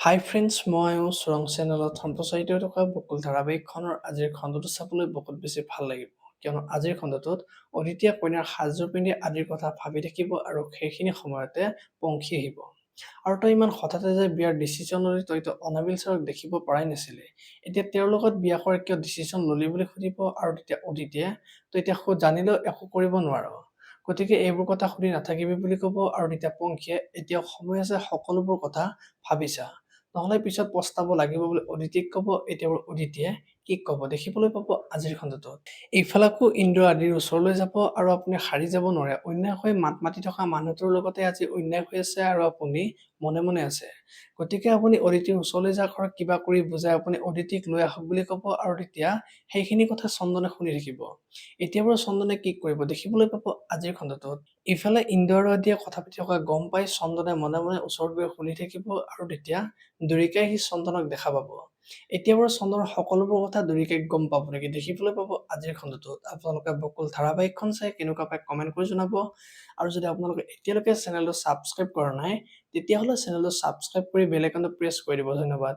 হাই friends, মই চোৰাং চেনেলত সম্প্ৰচাৰিত হৈ থকা বকুল ধাৰাবাহিকখনৰ আজিৰ খণ্ডটো চাবলৈ বহুত বেছি ভাল লাগিব। কিয়নো আজিৰ খণ্ডটোত অদিতিয়ে কইনাৰ সাজযোৰ পিন্ধি আদিৰ কথা ভাবি থাকিব আৰু সেইখিনি সময়তে পংখী আহিব। আৰু তই ইমান হঠাতে যে বিয়াৰ ডিচিশ্যন ললি, তইতো অনাবিল ছাৰক দেখিব পৰাই নাছিলি। এতিয়া তেওঁৰ লগত বিয়া কৰাৰ কিয় ডিচিশ্যন ললি বুলি সুধিব, আৰু তেতিয়া অদিতিয়ে তই এতিয়া জানিলেও একো কৰিব নোৱাৰ, গতিকে এইবোৰ কথা সুধি নাথাকিবি বুলি ক'ব। আৰু তেতিয়া পংখীয়ে এতিয়াও সময় আছে, সকলোবোৰ কথা ভাবিছা, নহলে পিছত পস্তাব লাগিব বুলি অদিতিক ক'ব। এতিয়া অদিতিয়ে কি ক'ব দেখিবলৈ পাব আজিৰ খণ্ডটোত। এইফালাকো ইন্দ্ৰ আদিৰ ওচৰলৈ যাব আৰু আপুনি হাৰি যাব নোৱাৰে। অন্যায় হৈ মাত মাতি থকা মানুহটোৰ লগতে আজি অন্যায় হৈ আছে আৰু আপুনি মনে মনে আছে। গতিকে আপুনি অদিতিৰ ওচৰলৈ যাওক আৰু কিবা কৰি বুজাই আপুনি অদিতিক লৈ আহক বুলি ক'ব। আৰু তেতিয়া সেইখিনি কথা চন্দনে শুনি থাকিব। এতিয়া বাৰু চন্দনে কি কৰিব দেখিবলৈ পাব আজিৰ খণ্ডটোত। ইফালে ইন্দ্ৰ আৰু আদিয়ে কথা পাতি থকা গম পাই চন্দনে মনে মনে ওচৰত গৈ শুনি থাকিব। আৰু তেতিয়া দুৰিকাই সি চন্দনক দেখা পাব। এতিয়া বাৰু চন্দনৰ সকলোবোৰ কথা দুৰিকাইক গম পাব নেকি দেখিবলৈ পাব আজিৰ খণ্ডটোত। আপোনালোকে বকুল ধাৰাবাহিকখন চাই কেনেকুৱা পাই কমেণ্ট কৰি জনাব। আৰু যদি আপোনালোকে এতিয়ালৈকে চেনেলটো ছাবস্ক্ৰাইব কৰা নাই, তেতিয়াহ'লে চেনেলটো ছাবস্ক্ৰাইব কৰি বেল আইকনটো প্ৰেছ কৰি দিব। ধন্যবাদ।